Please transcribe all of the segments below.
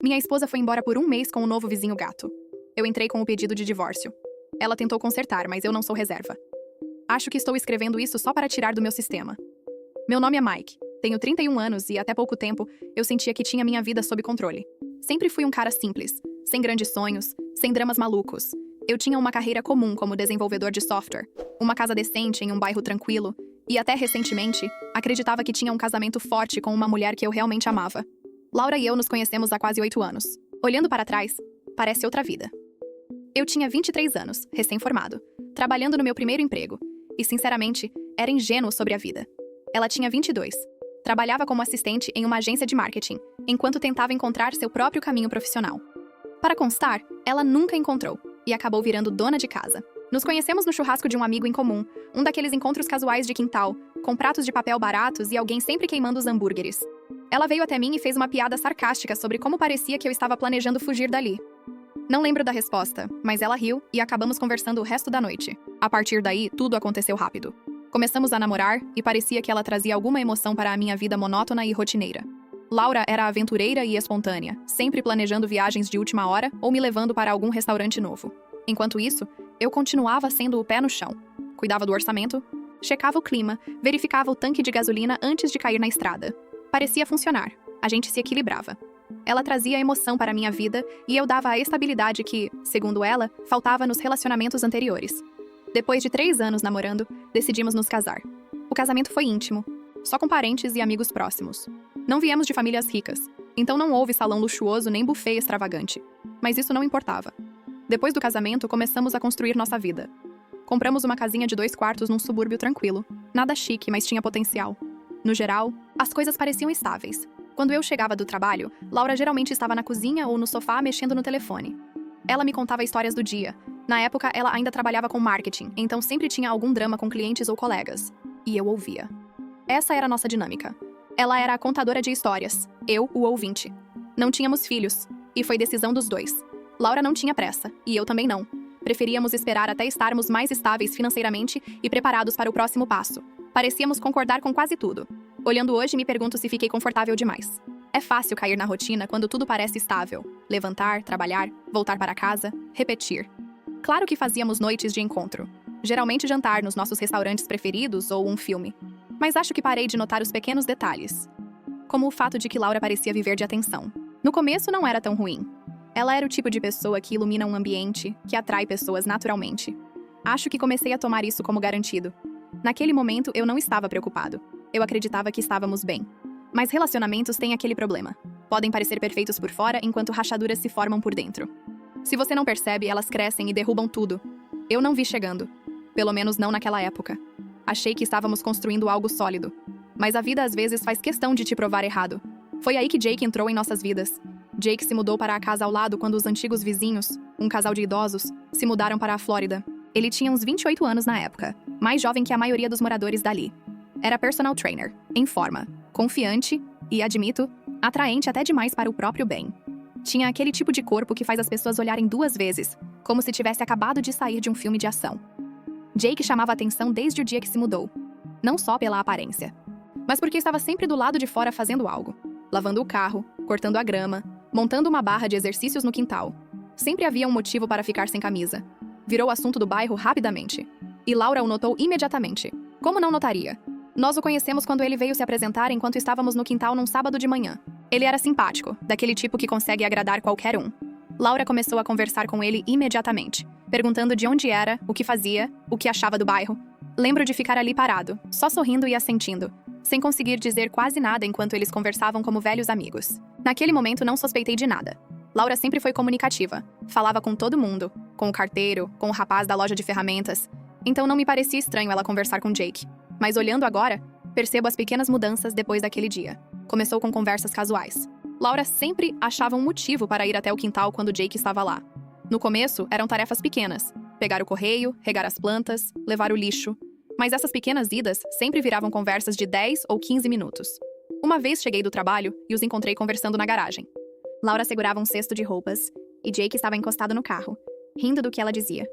Minha esposa foi embora por um mês com o novo vizinho gato. Eu entrei com o pedido de divórcio. Ela tentou consertar, mas eu não sou reserva. Acho que estou escrevendo isso só para tirar do meu sistema. Meu nome é Mike. Tenho 31 anos e, até pouco tempo, eu sentia que tinha minha vida sob controle. Sempre fui um cara simples, sem grandes sonhos, sem dramas malucos. Eu tinha uma carreira comum como desenvolvedor de software, uma casa decente em um bairro tranquilo, e até recentemente, acreditava que tinha um casamento forte com uma mulher que eu realmente amava. Laura e eu nos conhecemos há quase 8 anos. Olhando para trás, parece outra vida. Eu tinha 23 anos, recém-formado, trabalhando no meu primeiro emprego, e, sinceramente, era ingênuo sobre a vida. Ela tinha 22. Trabalhava como assistente em uma agência de marketing, enquanto tentava encontrar seu próprio caminho profissional. Para constar, ela nunca encontrou, e acabou virando dona de casa. Nos conhecemos no churrasco de um amigo em comum, um daqueles encontros casuais de quintal, com pratos de papel baratos e alguém sempre queimando os hambúrgueres. Ela veio até mim e fez uma piada sarcástica sobre como parecia que eu estava planejando fugir dali. Não lembro da resposta, mas ela riu e acabamos conversando o resto da noite. A partir daí, tudo aconteceu rápido. Começamos a namorar e parecia que ela trazia alguma emoção para a minha vida monótona e rotineira. Laura era aventureira e espontânea, sempre planejando viagens de última hora ou me levando para algum restaurante novo. Enquanto isso, eu continuava sendo o pé no chão. Cuidava do orçamento, checava o clima, verificava o tanque de gasolina antes de cair na estrada. Parecia funcionar. A gente se equilibrava. Ela trazia emoção para a minha vida e eu dava a estabilidade que, segundo ela, faltava nos relacionamentos anteriores. Depois de 3 anos namorando, decidimos nos casar. O casamento foi íntimo, só com parentes e amigos próximos. Não viemos de famílias ricas, então não houve salão luxuoso nem buffet extravagante. Mas isso não importava. Depois do casamento, começamos a construir nossa vida. Compramos uma casinha de 2 quartos num subúrbio tranquilo. Nada chique, mas tinha potencial. No geral, as coisas pareciam estáveis. Quando eu chegava do trabalho, Laura geralmente estava na cozinha ou no sofá mexendo no telefone. Ela me contava histórias do dia. Na época, ela ainda trabalhava com marketing, então sempre tinha algum drama com clientes ou colegas. E eu ouvia. Essa era a nossa dinâmica. Ela era a contadora de histórias, eu o ouvinte. Não tínhamos filhos, e foi decisão dos dois. Laura não tinha pressa, e eu também não. Preferíamos esperar até estarmos mais estáveis financeiramente e preparados para o próximo passo. Parecíamos concordar com quase tudo. Olhando hoje, me pergunto se fiquei confortável demais. É fácil cair na rotina quando tudo parece estável. Levantar, trabalhar, voltar para casa, repetir. Claro que fazíamos noites de encontro. Geralmente jantar nos nossos restaurantes preferidos ou um filme. Mas acho que parei de notar os pequenos detalhes. Como o fato de que Laura parecia viver de atenção. No começo não era tão ruim. Ela era o tipo de pessoa que ilumina um ambiente, que atrai pessoas naturalmente. Acho que comecei a tomar isso como garantido. Naquele momento, eu não estava preocupado. Eu acreditava que estávamos bem. Mas relacionamentos têm aquele problema. Podem parecer perfeitos por fora, enquanto rachaduras se formam por dentro. Se você não percebe, elas crescem e derrubam tudo. Eu não vi chegando. Pelo menos não naquela época. Achei que estávamos construindo algo sólido. Mas a vida às vezes faz questão de te provar errado. Foi aí que Jake entrou em nossas vidas. Jake se mudou para a casa ao lado quando os antigos vizinhos, um casal de idosos, se mudaram para a Flórida. Ele tinha uns 28 anos na época, mais jovem que a maioria dos moradores dali. Era personal trainer, em forma, confiante e, admito, atraente até demais para o próprio bem. Tinha aquele tipo de corpo que faz as pessoas olharem 2 vezes, como se tivesse acabado de sair de um filme de ação. Jake chamava a atenção desde o dia que se mudou. Não só pela aparência, mas porque estava sempre do lado de fora fazendo algo. Lavando o carro, cortando a grama, montando uma barra de exercícios no quintal. Sempre havia um motivo para ficar sem camisa. Virou assunto do bairro rapidamente. E Laura o notou imediatamente. Como não notaria? Nós o conhecemos quando ele veio se apresentar enquanto estávamos no quintal num sábado de manhã. Ele era simpático, daquele tipo que consegue agradar qualquer um. Laura começou a conversar com ele imediatamente, perguntando de onde era, o que fazia, o que achava do bairro. Lembro de ficar ali parado, só sorrindo e assentindo, sem conseguir dizer quase nada enquanto eles conversavam como velhos amigos. Naquele momento não suspeitei de nada. Laura sempre foi comunicativa, falava com todo mundo, com o carteiro, com o rapaz da loja de ferramentas. Então não me parecia estranho ela conversar com Jake. Mas olhando agora, percebo as pequenas mudanças depois daquele dia. Começou com conversas casuais. Laura sempre achava um motivo para ir até o quintal quando Jake estava lá. No começo, eram tarefas pequenas. Pegar o correio, regar as plantas, levar o lixo. Mas essas pequenas idas sempre viravam conversas de 10 ou 15 minutos. Uma vez cheguei do trabalho e os encontrei conversando na garagem. Laura segurava um cesto de roupas e Jake estava encostado no carro, rindo do que ela dizia.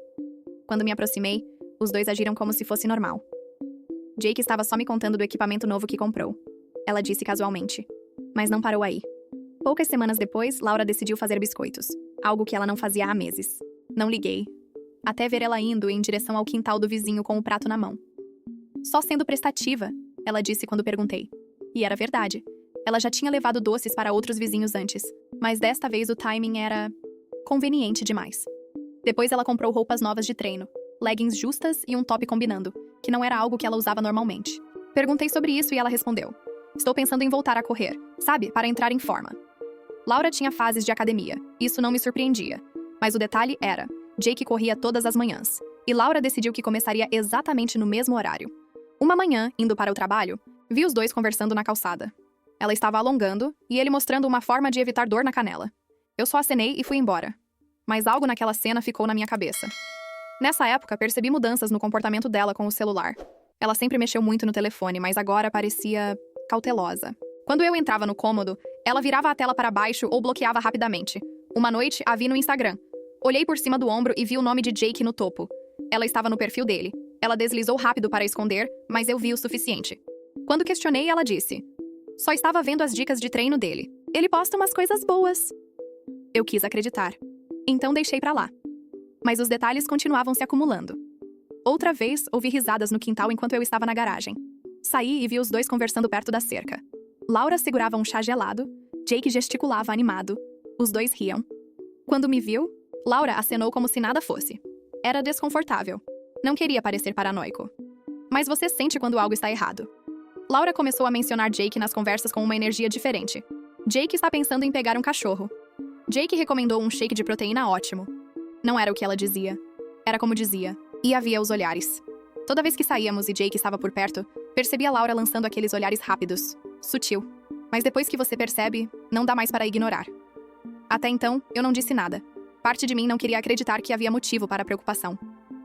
Quando me aproximei, os dois agiram como se fosse normal. Jake estava só me contando do equipamento novo que comprou. Ela disse casualmente. Mas não parou aí. Poucas semanas depois, Laura decidiu fazer biscoitos, algo que ela não fazia há meses. Não liguei, até ver ela indo em direção ao quintal do vizinho com o prato na mão. Só sendo prestativa, ela disse quando perguntei. E era verdade. Ela já tinha levado doces para outros vizinhos antes, mas desta vez o timing era conveniente demais. Depois ela comprou roupas novas de treino, leggings justas e um top combinando, que não era algo que ela usava normalmente. Perguntei sobre isso e ela respondeu: "Estou pensando em voltar a correr, sabe, para entrar em forma." Laura tinha fases de academia, isso não me surpreendia. Mas o detalhe era, Jake corria todas as manhãs, e Laura decidiu que começaria exatamente no mesmo horário. Uma manhã, indo para o trabalho, vi os dois conversando na calçada. Ela estava alongando, e ele mostrando uma forma de evitar dor na canela. Eu só acenei e fui embora. Mas algo naquela cena ficou na minha cabeça. Nessa época, percebi mudanças no comportamento dela com o celular. Ela sempre mexeu muito no telefone, mas agora parecia cautelosa. Quando eu entrava no cômodo, ela virava a tela para baixo ou bloqueava rapidamente. Uma noite, a vi no Instagram. Olhei por cima do ombro e vi o nome de Jake no topo. Ela estava no perfil dele. Ela deslizou rápido para esconder, mas eu vi o suficiente. Quando questionei, ela disse: "Só estava vendo as dicas de treino dele. Ele posta umas coisas boas." Eu quis acreditar. Então deixei pra lá. Mas os detalhes continuavam se acumulando. Outra vez, ouvi risadas no quintal enquanto eu estava na garagem. Saí e vi os dois conversando perto da cerca. Laura segurava um chá gelado, Jake gesticulava animado. Os dois riam. Quando me viu, Laura acenou como se nada fosse. Era desconfortável. Não queria parecer paranoico. Mas você sente quando algo está errado. Laura começou a mencionar Jake nas conversas com uma energia diferente. Jake está pensando em pegar um cachorro. Jake recomendou um shake de proteína ótimo. Não era o que ela dizia. Era como dizia. E havia os olhares. Toda vez que saíamos e Jake estava por perto, percebia Laura lançando aqueles olhares rápidos. Sutil. Mas depois que você percebe, não dá mais para ignorar. Até então, eu não disse nada. Parte de mim não queria acreditar que havia motivo para a preocupação.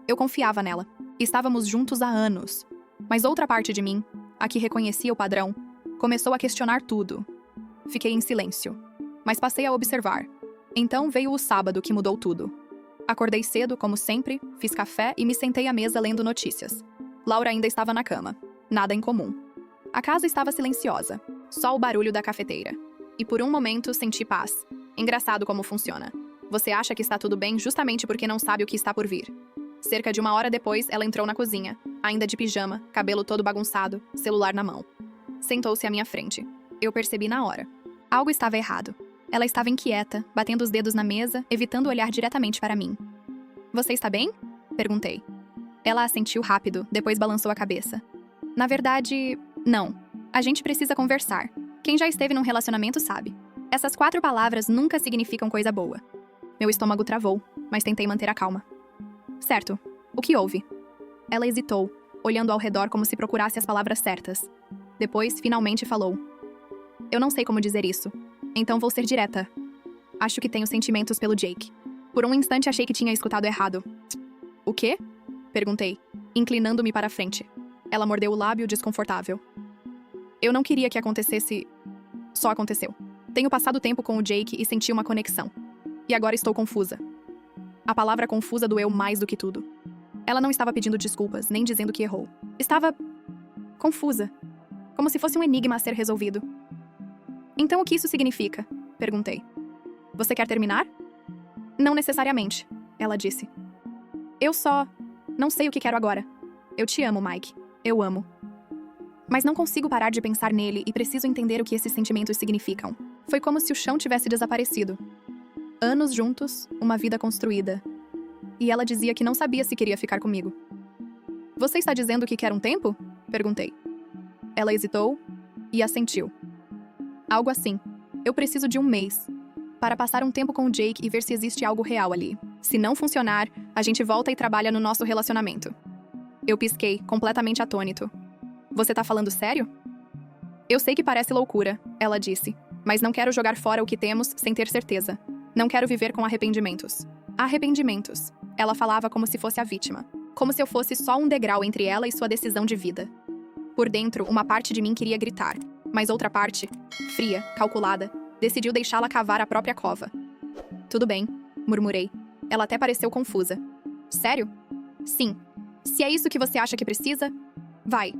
Eu confiava nela. Estávamos juntos há anos. Mas outra parte de mim, a que reconhecia o padrão, começou a questionar tudo. Fiquei em silêncio. Mas passei a observar. Então veio o sábado que mudou tudo. Acordei cedo, como sempre, fiz café e me sentei à mesa lendo notícias. Laura ainda estava na cama. Nada em comum. A casa estava silenciosa. Só o barulho da cafeteira. E por um momento senti paz. Engraçado como funciona. Você acha que está tudo bem justamente porque não sabe o que está por vir. Cerca de 1 hora depois, ela entrou na cozinha, ainda de pijama, cabelo todo bagunçado, celular na mão. Sentou-se à minha frente. Eu percebi na hora. Algo estava errado. Ela estava inquieta, batendo os dedos na mesa, evitando olhar diretamente para mim. "Você está bem?" perguntei. Ela assentiu rápido, depois balançou a cabeça. "Na verdade, não. A gente precisa conversar. Quem já esteve num relacionamento sabe. Essas 4 palavras nunca significam coisa boa." Meu estômago travou, mas tentei manter a calma. "Certo. O que houve?" Ela hesitou, olhando ao redor como se procurasse as palavras certas. Depois, finalmente falou. "Eu não sei como dizer isso. Então vou ser direta. Acho que tenho sentimentos pelo Jake." Por um instante achei que tinha escutado errado. "O quê?" perguntei, inclinando-me para a frente. Ela mordeu o lábio desconfortável. "Eu não queria que acontecesse. Só aconteceu. Tenho passado tempo com o Jake e senti uma conexão. E agora estou confusa." A palavra confusa doeu mais do que tudo. Ela não estava pedindo desculpas, nem dizendo que errou. Estava confusa. Como se fosse um enigma a ser resolvido. "Então o que isso significa?" perguntei. "Você quer terminar?" "Não necessariamente," ela disse. "Eu só não sei o que quero agora. Eu te amo, Mike. Eu amo. Mas não consigo parar de pensar nele e preciso entender o que esses sentimentos significam." Foi como se o chão tivesse desaparecido. Anos juntos, uma vida construída. E ela dizia que não sabia se queria ficar comigo. "Você está dizendo que quer um tempo?" perguntei. Ela hesitou e assentiu. "Algo assim. Eu preciso de 1 mês. Para passar um tempo com o Jake e ver se existe algo real ali. Se não funcionar, a gente volta e trabalha no nosso relacionamento." Eu pisquei, completamente atônito. "Você tá falando sério?" "Eu sei que parece loucura," ela disse. "Mas não quero jogar fora o que temos sem ter certeza. Não quero viver com arrependimentos." Arrependimentos. Ela falava como se fosse a vítima. Como se eu fosse só um degrau entre ela e sua decisão de vida. Por dentro, uma parte de mim queria gritar. Mas outra parte, fria, calculada, decidiu deixá-la cavar a própria cova. "Tudo bem," murmurei. Ela até pareceu confusa. "Sério?" "Sim. Se é isso que você acha que precisa, vai."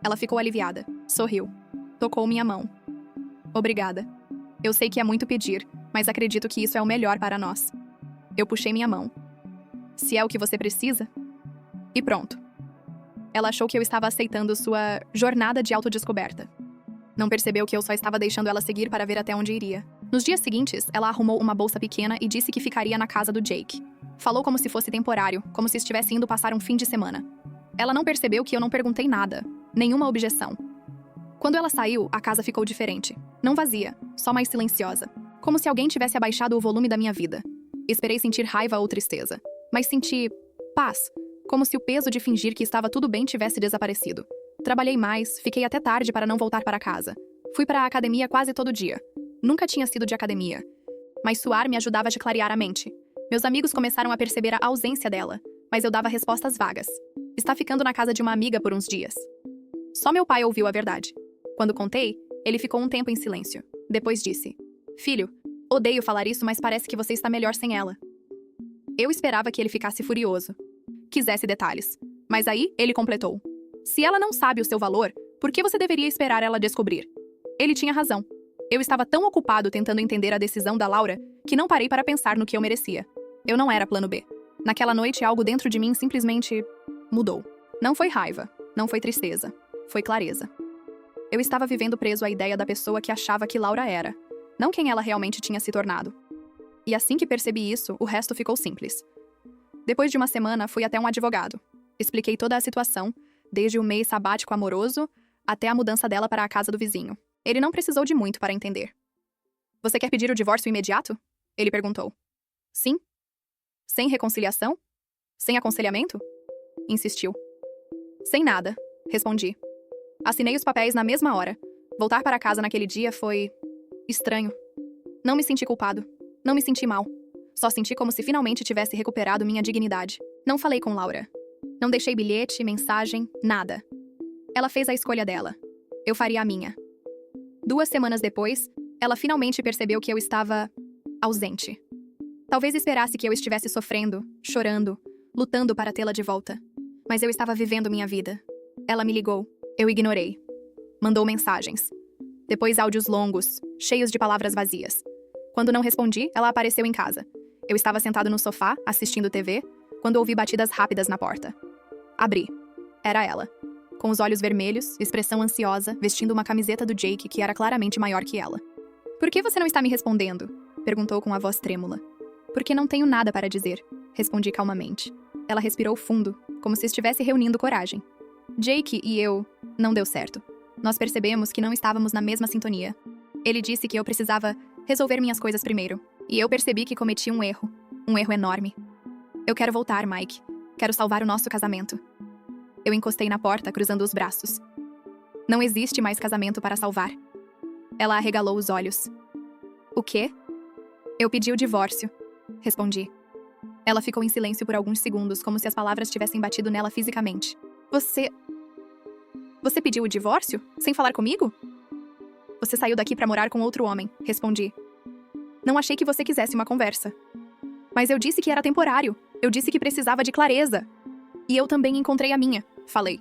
Ela ficou aliviada. Sorriu. Tocou minha mão. "Obrigada." Eu sei que é muito pedir, mas acredito que isso é o melhor para nós. Eu puxei minha mão. Se é o que você precisa? E pronto. Ela achou que eu estava aceitando sua jornada de autodescoberta. Não percebeu que eu só estava deixando ela seguir para ver até onde iria. Nos dias seguintes, ela arrumou uma bolsa pequena e disse que ficaria na casa do Jake. Falou como se fosse temporário, como se estivesse indo passar um fim de semana. Ela não percebeu que eu não perguntei nada, nenhuma objeção. Quando ela saiu, a casa ficou diferente. Não vazia, só mais silenciosa. Como se alguém tivesse abaixado o volume da minha vida. Esperei sentir raiva ou tristeza, mas senti paz, como se o peso de fingir que estava tudo bem tivesse desaparecido. Trabalhei mais, fiquei até tarde para não voltar para casa. Fui para a academia quase todo dia. Nunca tinha sido de academia. Mas suar me ajudava a clarear a mente. Meus amigos começaram a perceber a ausência dela, mas eu dava respostas vagas. Está ficando na casa de uma amiga por uns dias. Só meu pai ouviu a verdade. Quando contei, ele ficou um tempo em silêncio. Depois disse: "Filho, odeio falar isso, mas parece que você está melhor sem ela." Eu esperava que ele ficasse furioso. Quisesse detalhes. Mas aí, ele completou: "Se ela não sabe o seu valor, por que você deveria esperar ela descobrir?" Ele tinha razão. Eu estava tão ocupado tentando entender a decisão da Laura que não parei para pensar no que eu merecia. Eu não era plano B. Naquela noite, algo dentro de mim simplesmente mudou. Não foi raiva, não foi tristeza, foi clareza. Eu estava vivendo preso à ideia da pessoa que achava que Laura era, não quem ela realmente tinha se tornado. E assim que percebi isso, o resto ficou simples. Depois de uma semana, fui até um advogado. Expliquei toda a situação, desde o mês sabático amoroso até a mudança dela para a casa do vizinho. Ele não precisou de muito para entender. "Você quer pedir o divórcio imediato?" Ele perguntou. "Sim." "Sem reconciliação? Sem aconselhamento?" Insistiu. "Sem nada", respondi. Assinei os papéis na mesma hora. Voltar para casa naquele dia foi estranho. Não me senti culpado. Não me senti mal. Só senti como se finalmente tivesse recuperado minha dignidade. Não falei com Laura. Não deixei bilhete, mensagem, nada. Ela fez a escolha dela. Eu faria a minha. 2 semanas depois, ela finalmente percebeu que eu estava ausente. Talvez esperasse que eu estivesse sofrendo, chorando, lutando para tê-la de volta. Mas eu estava vivendo minha vida. Ela me ligou. Eu ignorei. Mandou mensagens. Depois áudios longos, cheios de palavras vazias. Quando não respondi, ela apareceu em casa. Eu estava sentado no sofá, assistindo TV, quando ouvi batidas rápidas na porta. Abri. Era ela. Com os olhos vermelhos, expressão ansiosa, vestindo uma camiseta do Jake que era claramente maior que ela. "Por que você não está me respondendo?" perguntou com a voz trêmula. "Porque não tenho nada para dizer", respondi calmamente. Ela respirou fundo, como se estivesse reunindo coragem. "Jake e eu... não deu certo. Nós percebemos que não estávamos na mesma sintonia. Ele disse que eu precisava resolver minhas coisas primeiro. E eu percebi que cometi um erro enorme. Eu quero voltar, Mike. Quero salvar o nosso casamento." Eu encostei na porta, cruzando os braços. "Não existe mais casamento para salvar." Ela arregalou os olhos. "O quê?" "Eu pedi o divórcio", respondi. Ela ficou em silêncio por alguns segundos, como se as palavras tivessem batido nela fisicamente. Você pediu o divórcio? Sem falar comigo?" "Você saiu daqui para morar com outro homem", respondi. "Não achei que você quisesse uma conversa." "Mas eu disse que era temporário. Eu disse que precisava de clareza." "E eu também encontrei a minha", falei.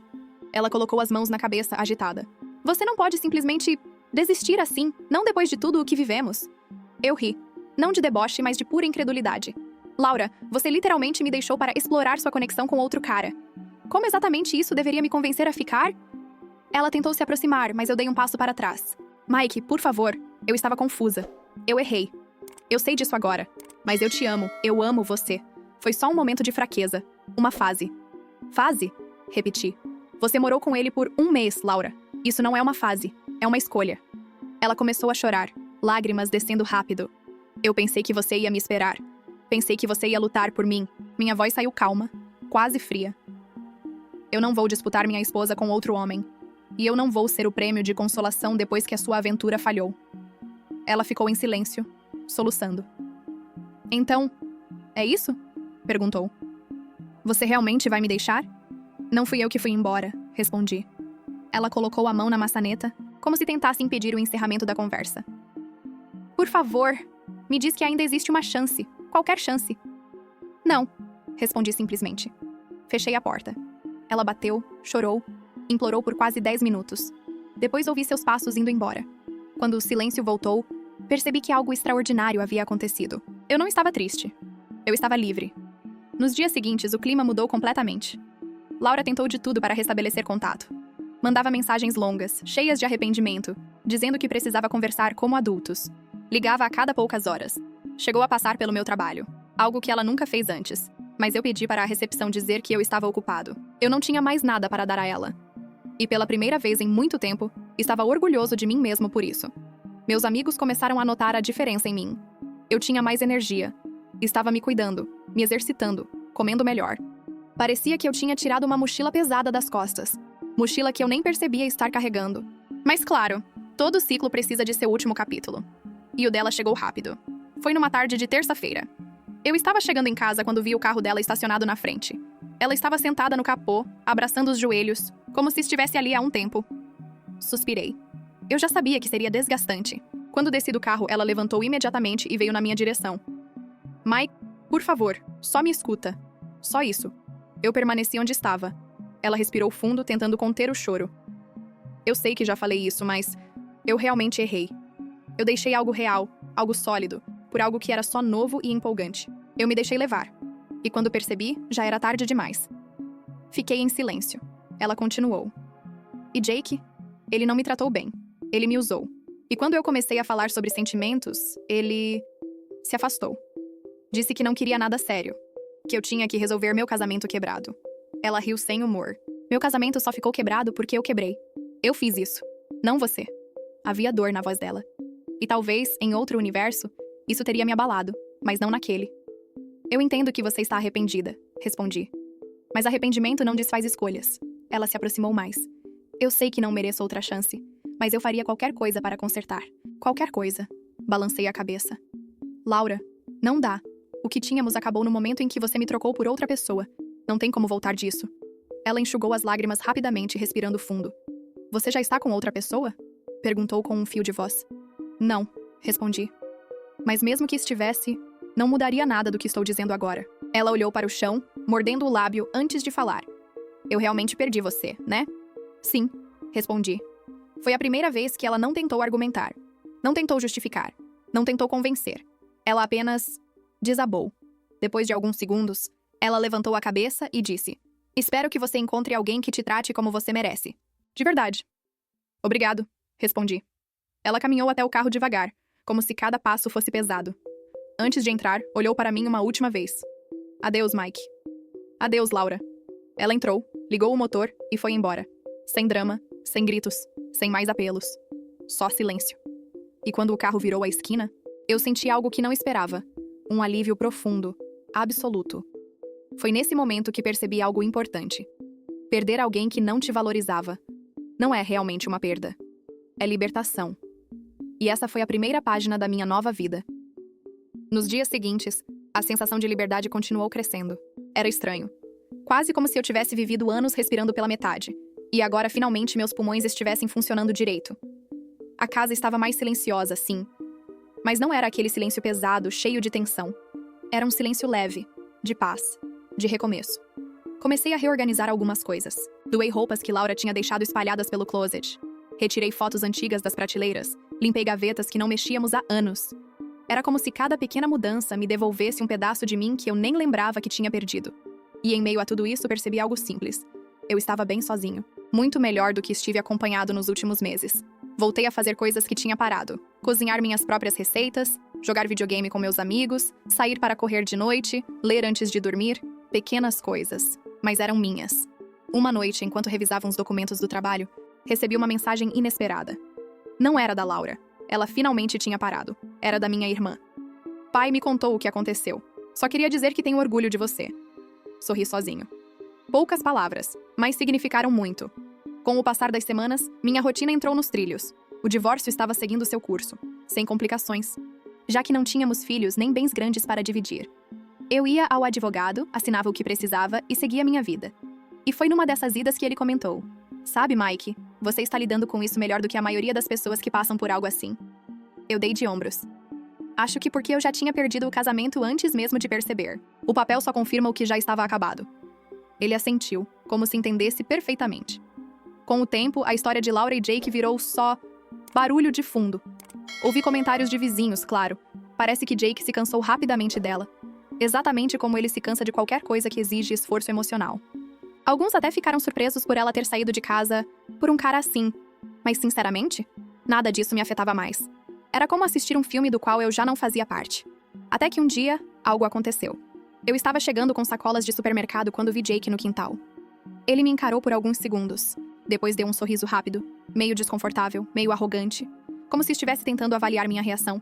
Ela colocou as mãos na cabeça, agitada. "Você não pode simplesmente desistir assim, não depois de tudo o que vivemos." Eu ri. Não de deboche, mas de pura incredulidade. "Laura, você literalmente me deixou para explorar sua conexão com outro cara. Como exatamente isso deveria me convencer a ficar?" Ela tentou se aproximar, mas eu dei um passo para trás. "Mike, por favor." Eu estava confusa. Eu errei. Eu sei disso agora. Mas eu te amo. Eu amo você. Foi só um momento de fraqueza. Uma fase. "Fase?" repeti. "Você morou com ele por 1 mês, Laura. Isso não é uma fase. É uma escolha." Ela começou a chorar, lágrimas descendo rápido. "Eu pensei que você ia me esperar. Pensei que você ia lutar por mim." Minha voz saiu calma, quase fria. "Eu não vou disputar minha esposa com outro homem. E eu não vou ser o prêmio de consolação depois que a sua aventura falhou." Ela ficou em silêncio, soluçando. "Então, é isso?" perguntou. "Você realmente vai me deixar?" "Não fui eu que fui embora", respondi. Ela colocou a mão na maçaneta, como se tentasse impedir o encerramento da conversa. "Por favor, me diz que ainda existe uma chance. Qualquer chance." "Não", respondi simplesmente. Fechei a porta. Ela bateu, chorou, implorou por quase 10 minutos. Depois ouvi seus passos indo embora. Quando o silêncio voltou, percebi que algo extraordinário havia acontecido. Eu não estava triste. Eu estava livre. Nos dias seguintes, o clima mudou completamente. Laura tentou de tudo para restabelecer contato. Mandava mensagens longas, cheias de arrependimento, dizendo que precisava conversar como adultos. Ligava a cada poucas horas. Chegou a passar pelo meu trabalho, algo que ela nunca fez antes. Mas eu pedi para a recepção dizer que eu estava ocupado. Eu não tinha mais nada para dar a ela. E pela primeira vez em muito tempo, estava orgulhoso de mim mesmo por isso. Meus amigos começaram a notar a diferença em mim. Eu tinha mais energia. Estava me cuidando, me exercitando, comendo melhor. Parecia que eu tinha tirado uma mochila pesada das costas. Mochila que eu nem percebia estar carregando. Mas claro, todo ciclo precisa de seu último capítulo. E o dela chegou rápido. Foi numa tarde de terça-feira. Eu estava chegando em casa quando vi o carro dela estacionado na frente. Ela estava sentada no capô, abraçando os joelhos, como se estivesse ali há um tempo. Suspirei. Eu já sabia que seria desgastante. Quando desci do carro, ela levantou imediatamente e veio na minha direção. Mike, por favor, só me escuta. Só isso. Eu permaneci onde estava. Ela respirou fundo, tentando conter o choro. Eu sei que já falei isso, mas eu realmente errei. Eu deixei algo real, algo sólido, por algo que era só novo e empolgante. Eu me deixei levar. E quando percebi, já era tarde demais. Fiquei em silêncio. Ela continuou. E Jake? Ele não me tratou bem. Ele me usou. E quando eu comecei a falar sobre sentimentos, ele se afastou. Disse que não queria nada sério. Que eu tinha que resolver meu casamento quebrado. Ela riu sem humor. Meu casamento só ficou quebrado porque eu quebrei. Eu fiz isso. Não você. Havia dor na voz dela. E talvez, em outro universo, isso teria me abalado, mas não naquele. Eu entendo que você está arrependida, respondi. Mas arrependimento não desfaz escolhas. Ela se aproximou mais. Eu sei que não mereço outra chance, mas eu faria qualquer coisa para consertar. Qualquer coisa. Balancei a cabeça. Laura, não dá. O que tínhamos acabou no momento em que você me trocou por outra pessoa. Não tem como voltar disso. Ela enxugou as lágrimas rapidamente, respirando fundo. Você já está com outra pessoa? Perguntou com um fio de voz. Não, respondi. Mas mesmo que estivesse, não mudaria nada do que estou dizendo agora. Ela olhou para o chão, mordendo o lábio antes de falar. Eu realmente perdi você, né? Sim, respondi. Foi a primeira vez que ela não tentou argumentar. Não tentou justificar. Não tentou convencer. Ela apenas desabou. Depois de alguns segundos, ela levantou a cabeça e disse: Espero que você encontre alguém que te trate como você merece. De verdade. Obrigado, respondi. Ela caminhou até o carro devagar, como se cada passo fosse pesado. Antes de entrar, olhou para mim uma última vez. Adeus, Mike. Adeus, Laura. Ela entrou, ligou o motor e foi embora. Sem drama, sem gritos, sem mais apelos. Só silêncio. E quando o carro virou a esquina, eu senti algo que não esperava. Um alívio profundo, absoluto. Foi nesse momento que percebi algo importante. Perder alguém que não te valorizava não é realmente uma perda. É libertação. E essa foi a primeira página da minha nova vida. Nos dias seguintes, a sensação de liberdade continuou crescendo. Era estranho. Quase como se eu tivesse vivido anos respirando pela metade. E agora, finalmente, meus pulmões estivessem funcionando direito. A casa estava mais silenciosa, sim. Mas não era aquele silêncio pesado, cheio de tensão. Era um silêncio leve, de paz, de recomeço. Comecei a reorganizar algumas coisas. Doei roupas que Laura tinha deixado espalhadas pelo closet. Retirei fotos antigas das prateleiras. Limpei gavetas que não mexíamos há anos. Era como se cada pequena mudança me devolvesse um pedaço de mim que eu nem lembrava que tinha perdido. E em meio a tudo isso, percebi algo simples. Eu estava bem sozinho. Muito melhor do que estive acompanhado nos últimos meses. Voltei a fazer coisas que tinha parado. Cozinhar minhas próprias receitas, jogar videogame com meus amigos, sair para correr de noite, ler antes de dormir. Pequenas coisas, mas eram minhas. Uma noite, enquanto revisava uns documentos do trabalho, recebi uma mensagem inesperada. Não era da Laura. Ela finalmente tinha parado. Era da minha irmã. Pai me contou o que aconteceu. Só queria dizer que tenho orgulho de você. Sorri sozinho. Poucas palavras, mas significaram muito. Com o passar das semanas, minha rotina entrou nos trilhos. O divórcio estava seguindo seu curso, sem complicações, já que não tínhamos filhos nem bens grandes para dividir. Eu ia ao advogado, assinava o que precisava e seguia minha vida. E foi numa dessas idas que ele comentou: Sabe, Mike, você está lidando com isso melhor do que a maioria das pessoas que passam por algo assim. Eu dei de ombros. Acho que porque eu já tinha perdido o casamento antes mesmo de perceber. O papel só confirma o que já estava acabado. Ele assentiu, como se entendesse perfeitamente. Com o tempo, a história de Laura e Jake virou só barulho de fundo. Ouvi comentários de vizinhos, claro. Parece que Jake se cansou rapidamente dela. Exatamente como ele se cansa de qualquer coisa que exige esforço emocional. Alguns até ficaram surpresos por ela ter saído de casa por um cara assim. Mas, sinceramente, nada disso me afetava mais. Era como assistir um filme do qual eu já não fazia parte. Até que um dia, algo aconteceu. Eu estava chegando com sacolas de supermercado quando vi Jake no quintal. Ele me encarou por alguns segundos. Depois deu um sorriso rápido, meio desconfortável, meio arrogante, como se estivesse tentando avaliar minha reação.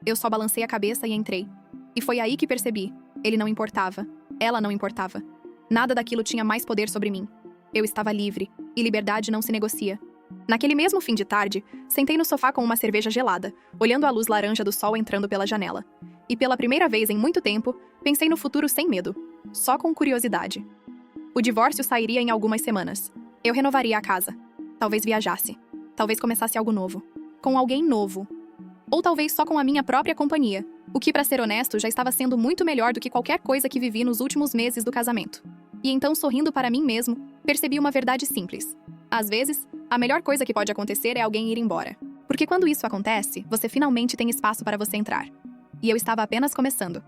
Eu só balancei a cabeça e entrei. E foi aí que percebi. Ele não importava. Ela não importava. Nada daquilo tinha mais poder sobre mim. Eu estava livre, e liberdade não se negocia. Naquele mesmo fim de tarde, sentei no sofá com uma cerveja gelada, olhando a luz laranja do sol entrando pela janela. E pela primeira vez em muito tempo, pensei no futuro sem medo, só com curiosidade. O divórcio sairia em algumas semanas. Eu renovaria a casa. Talvez viajasse. Talvez começasse algo novo. Com alguém novo. Ou talvez só com a minha própria companhia. O que, pra ser honesto, já estava sendo muito melhor do que qualquer coisa que vivi nos últimos meses do casamento. E então, sorrindo para mim mesmo, percebi uma verdade simples. Às vezes, a melhor coisa que pode acontecer é alguém ir embora. Porque quando isso acontece, você finalmente tem espaço para você entrar. E eu estava apenas começando.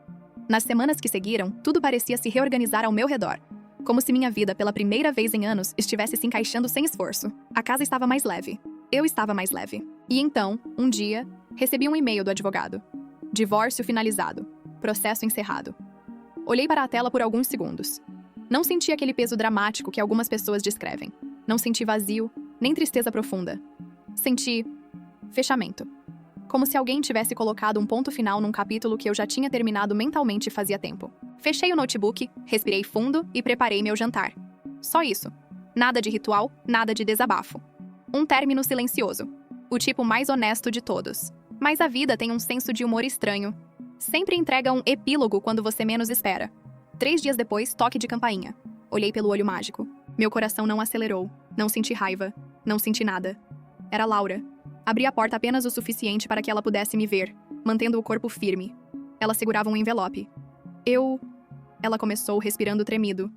Nas semanas que seguiram, tudo parecia se reorganizar ao meu redor. Como se minha vida, pela primeira vez em anos, estivesse se encaixando sem esforço. A casa estava mais leve. Eu estava mais leve. E então, um dia, recebi um e-mail do advogado. Divórcio finalizado. Processo encerrado. Olhei para a tela por alguns segundos. Não senti aquele peso dramático que algumas pessoas descrevem. Não senti vazio, nem tristeza profunda. Senti fechamento. Como se alguém tivesse colocado um ponto final num capítulo que eu já tinha terminado mentalmente fazia tempo. Fechei o notebook, respirei fundo e preparei meu jantar. Só isso. Nada de ritual, nada de desabafo. Um término silencioso. O tipo mais honesto de todos. Mas a vida tem um senso de humor estranho. Sempre entrega um epílogo quando você menos espera. 3 dias depois, toque de campainha. Olhei pelo olho mágico. Meu coração não acelerou. Não senti raiva. Não senti nada. Era Laura. Abri a porta apenas o suficiente para que ela pudesse me ver, mantendo o corpo firme. Ela segurava um envelope. Ela começou respirando tremido.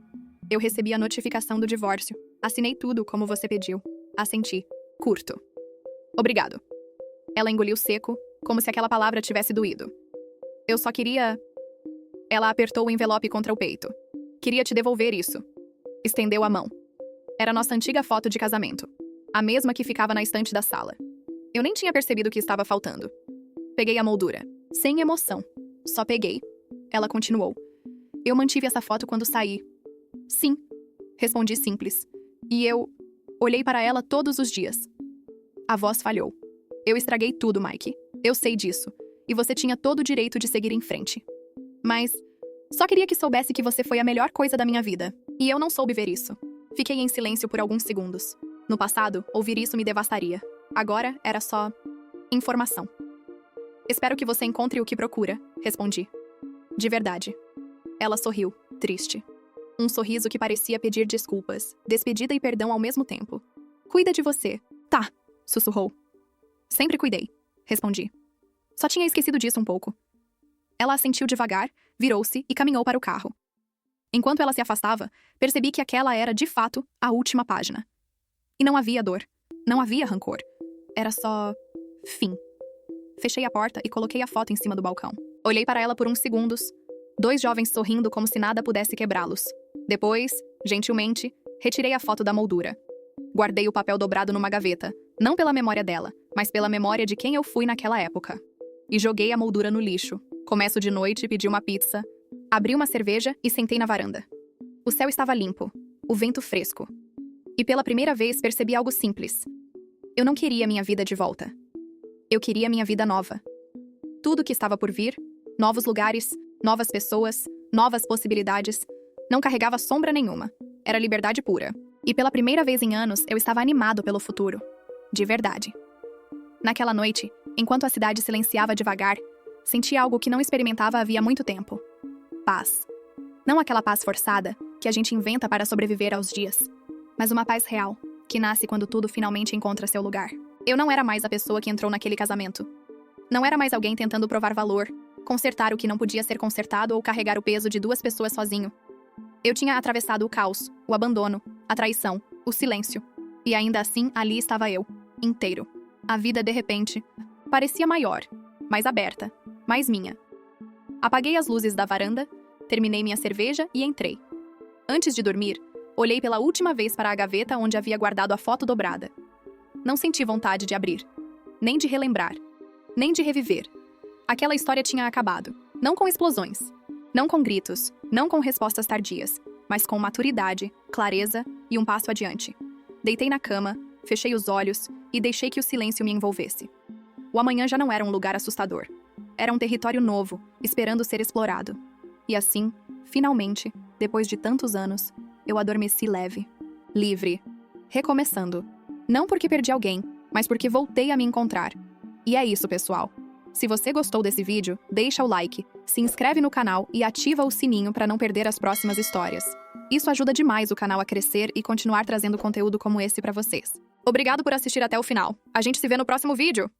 Eu recebi a notificação do divórcio. Assinei tudo como você pediu. Assenti. Curto. Obrigado. Ela engoliu seco, como se aquela palavra tivesse doído. Eu só queria... Ela apertou o envelope contra o peito. Queria te devolver isso. Estendeu a mão. Era nossa antiga foto de casamento. A mesma que ficava na estante da sala. Eu nem tinha percebido o que estava faltando. Peguei a moldura. Sem emoção. Só peguei. Ela continuou. Eu mantive essa foto quando saí. Sim. Respondi simples. E eu... olhei para ela todos os dias. A voz falhou. Eu estraguei tudo, Mike. Eu sei disso. E você tinha todo o direito de seguir em frente. Mas... só queria que soubesse que você foi a melhor coisa da minha vida. E eu não soube ver isso. Fiquei em silêncio por alguns segundos. No passado, ouvir isso me devastaria. Agora, era só... informação. Espero que você encontre o que procura, respondi. De verdade. Ela sorriu, triste. Um sorriso que parecia pedir desculpas, despedida e perdão ao mesmo tempo. Cuida de você. Tá, sussurrou. Sempre cuidei, respondi. Só tinha esquecido disso um pouco. Ela assentiu devagar, virou-se e caminhou para o carro. Enquanto ela se afastava, percebi que aquela era, de fato, a última página. E não havia dor. Não havia rancor. Era só... fim. Fechei a porta e coloquei a foto em cima do balcão. Olhei para ela por uns segundos. 2 jovens sorrindo como se nada pudesse quebrá-los. Depois, gentilmente, retirei a foto da moldura. Guardei o papel dobrado numa gaveta, não pela memória dela, mas pela memória de quem eu fui naquela época. E joguei a moldura no lixo. Começo de noite, pedi uma pizza, abri uma cerveja e sentei na varanda. O céu estava limpo, o vento fresco. E pela primeira vez percebi algo simples. Eu não queria minha vida de volta. Eu queria minha vida nova. Tudo que estava por vir, novos lugares, novas pessoas, novas possibilidades, não carregava sombra nenhuma. Era liberdade pura. E pela primeira vez em anos, eu estava animado pelo futuro. De verdade. Naquela noite, enquanto a cidade silenciava devagar, senti algo que não experimentava havia muito tempo. Paz. Não aquela paz forçada, que a gente inventa para sobreviver aos dias, mas uma paz real, que nasce quando tudo finalmente encontra seu lugar. Eu não era mais a pessoa que entrou naquele casamento. Não era mais alguém tentando provar valor, consertar o que não podia ser consertado ou carregar o peso de 2 pessoas sozinho. Eu tinha atravessado o caos, o abandono, a traição, o silêncio. E ainda assim, ali estava eu, inteiro. A vida, de repente, Parecia maior, mais aberta, mais minha. Apaguei as luzes da varanda, terminei minha cerveja e entrei. Antes de dormir, olhei pela última vez para a gaveta onde havia guardado a foto dobrada. Não senti vontade de abrir, nem de relembrar, nem de reviver. Aquela história tinha acabado, não com explosões, não com gritos, não com respostas tardias, mas com maturidade, clareza e um passo adiante. Deitei na cama, fechei os olhos e deixei que o silêncio me envolvesse. O amanhã já não era um lugar assustador. Era um território novo, esperando ser explorado. E assim, finalmente, depois de tantos anos, eu adormeci leve, livre, recomeçando. Não porque perdi alguém, mas porque voltei a me encontrar. E é isso, pessoal. Se você gostou desse vídeo, deixa o like, se inscreve no canal e ativa o sininho para não perder as próximas histórias. Isso ajuda demais o canal a crescer e continuar trazendo conteúdo como esse para vocês. Obrigado por assistir até o final. A gente se vê no próximo vídeo!